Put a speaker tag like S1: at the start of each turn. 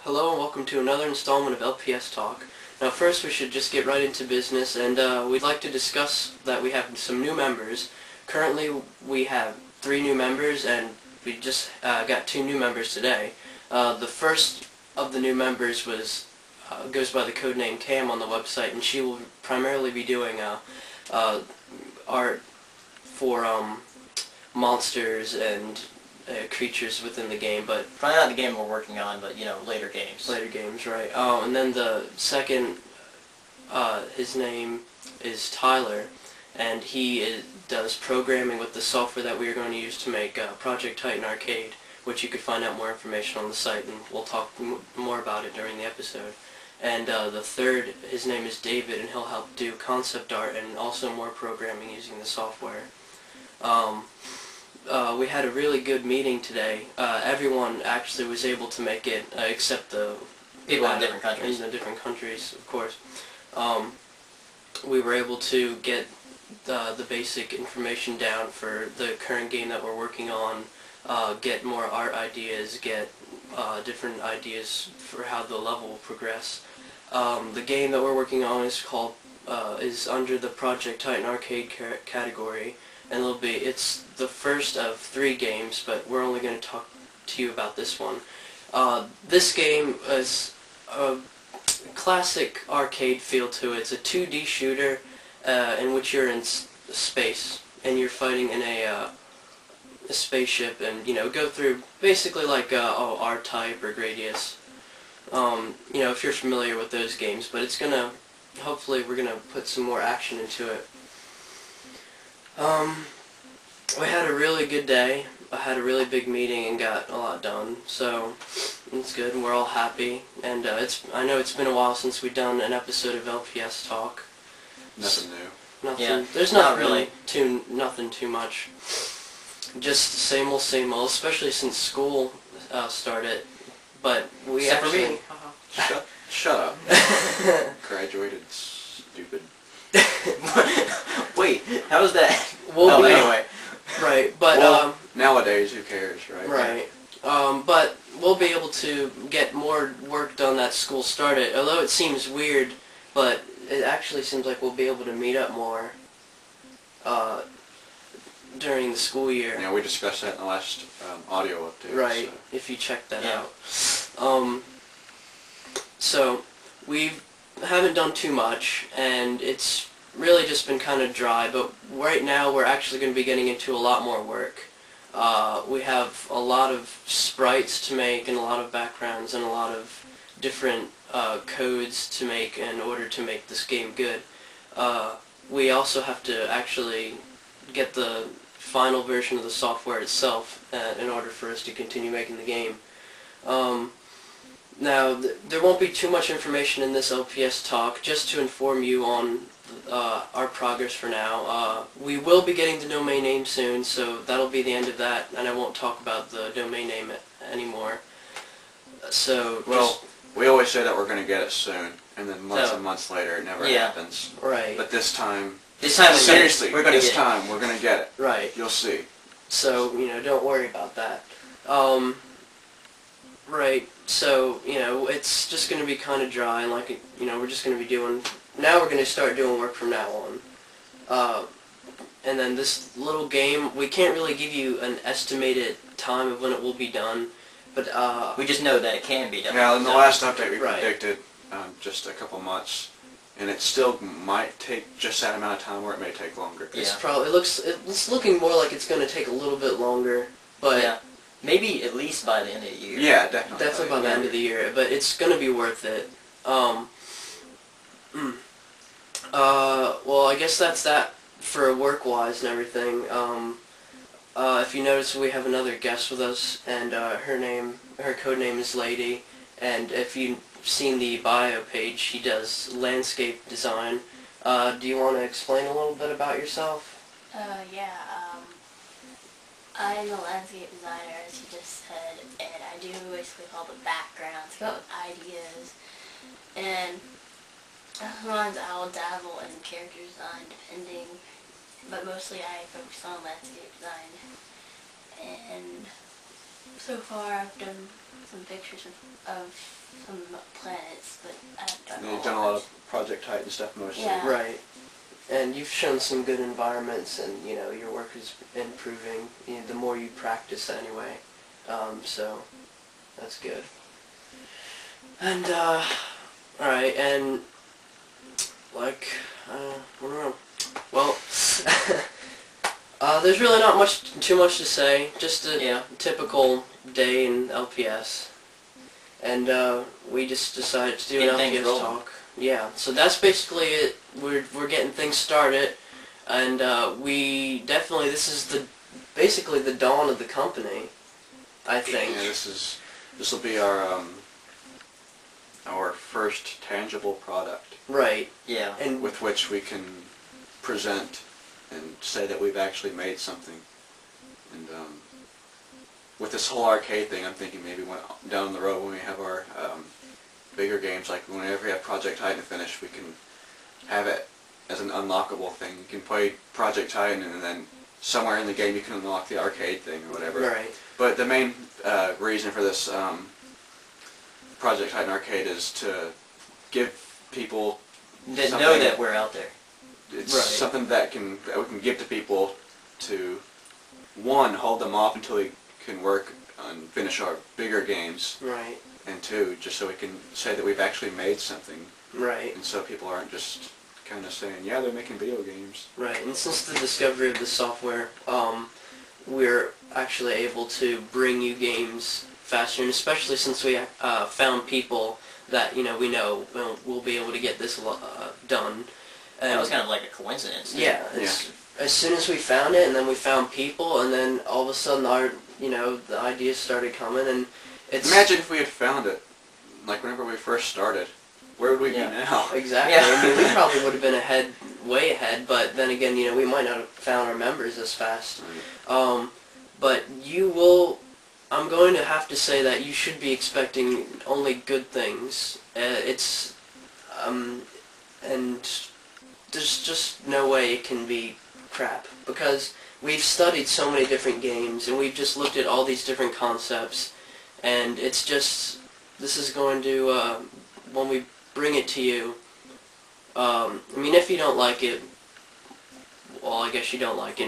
S1: Hello and welcome to another installment of LPS Talk. Now first we should just get right into business, and we'd like to discuss that we have some new members. Currently we have 3 new members, and we just got 2 new members today. The first of the new members goes by the codename Cam on the website, and she will primarily be doing art for monsters and creatures within the game, but
S2: probably not the game we're working on, but later games.
S1: Later games, right? And then the second, his name is Tyler, and he does programming with the software that we are going to use to make Project Titan Arcade, which you could find out more information on the site, and we'll talk more about it during the episode. And the third, his name is David, and he'll help do concept art and also more programming using the software. We had a really good meeting today. Everyone actually was able to make it, except the
S2: people in different countries.
S1: In the different countries, of course. We were able to get the basic information down for the current game that we're working on, get more art ideas, get different ideas for how the level will progress. The game that we're working on is under the Project Titan Arcade category, and it's the first of 3 games, but we're only going to talk to you about this one. This game is a classic arcade feel to it. It's a 2D shooter in which you're in space, and you're fighting in a spaceship, and go through basically like R-Type or Gradius. If you're familiar with those games, but hopefully we're gonna put some more action into it. We had a really good day. I had a really big meeting and got a lot done, so it's good, and we're all happy. And I know it's been a while since we've done an episode of LPS Talk.
S3: Nothing new.
S1: Nothing.
S2: Yeah,
S1: there's nothing too much. Just same old, especially since school started. But we
S2: Except
S1: actually.
S2: for me.
S3: Shut up. Graduated, stupid.
S2: Wait, how was that?
S1: Anyway. Right, but
S3: well, nowadays, who cares, right?
S1: Right. But we'll be able to get more work done that school started. Although it seems weird, but it actually seems like we'll be able to meet up more during the school year.
S3: Yeah, we discussed that in the last audio update.
S1: Right,
S3: so.
S1: if you check that out. So we haven't done too much, and it's really just been kind of dry, but right now we're actually going to be getting into a lot more work. We have a lot of sprites to make, and a lot of backgrounds, and a lot of different codes to make in order to make this game good. We also have to actually get the final version of the software itself in order for us to continue making the game. Now, there won't be too much information in this LPS talk, just to inform you on our progress for now. We will be getting the domain name soon, so that'll be the end of that, and I won't talk about the domain name anymore. So,
S3: well, we always say that we're going to get it soon, and then months and months later it never happens.
S1: Right.
S3: But this time
S2: seriously,
S3: we're going to get it.
S1: Right.
S3: You'll see.
S1: So, don't worry about that. Right, so, it's just going to be kind of dry, and we're just going to be now we're going to start doing work from now on. And then this little game, we can't really give you an estimated time of when it will be done, but
S2: we just know that it can be done.
S3: Yeah, in the last update we predicted just a couple months, and it still might take just that amount of time, or it may take longer.
S1: It's looking more like it's going to take a little bit longer, but
S2: yeah. Maybe at least by the end of the year.
S3: Yeah, definitely.
S1: Definitely by the end of the year, but it's going to be worth it. Well, I guess that's that for work-wise and everything. If you notice, we have another guest with us, and her code name is Lady, and if you've seen the bio page, she does landscape design. Do you want to explain a little bit about yourself?
S4: Yeah, I'm a landscape designer, as you just said, and I do basically all the backgrounds, come up with ideas, and sometimes I'll dabble in character design, depending, but mostly I focus on landscape design, and so far I've done some pictures of some planets, but I haven't done
S3: And you've done a lot of Project Titan stuff mostly.
S4: Yeah.
S1: Right. And you've shown some good environments, and your work is improving. The more you practice, anyway. So that's good. And all right, and like I don't know. Well, there's really not too much to say. Just a typical day in LPS, and we just decided to do an
S2: Getting things
S1: LPS
S2: rolling.
S1: talk. Yeah, so that's basically it. We're getting things started, and this is basically the dawn of the company, I think.
S3: Yeah, this will be our first tangible product
S1: Right.
S2: Yeah.
S1: And
S3: with which we can present and say that we've actually made something. And with this whole arcade thing, I'm thinking maybe down the road when we have our bigger games, like whenever we have Project Titan finished, we can have it as an unlockable thing. You can play Project Titan and then somewhere in the game you can unlock the arcade thing or whatever.
S1: right.
S3: But the main reason for this Project Titan arcade is to give people
S2: That know
S3: something-
S2: that we're out there.
S3: It's
S1: Right.
S3: something that we can give to people to, one, hold them off until we can work on finish our bigger games,
S1: Right.
S3: and two, just so we can say that we've actually made something,
S1: Right.
S3: and so people aren't just kind of saying, yeah, they're making video games.
S1: Right. And since the discovery of the software, we're actually able to bring you games faster, and especially since we found people that we know will be able to get this done. And
S2: That was kind of like a coincidence. too.
S1: yeah. As soon as we found it, and then we found people, and then all of a sudden the ideas started coming, and it's
S3: Imagine if we had found it, like whenever we first started. Where would we
S2: Yeah.
S3: be now?
S1: Exactly.
S2: Yeah.
S1: I mean, we probably would have been way ahead, but then again, we might not have found our members as fast. But I'm going to have to say that you should be expecting only good things. And there's just no way it can be crap, because we've studied so many different games, and we've just looked at all these different concepts, and this is going to, when we bring it to you, I mean, if you don't like it, well, I guess you don't like it.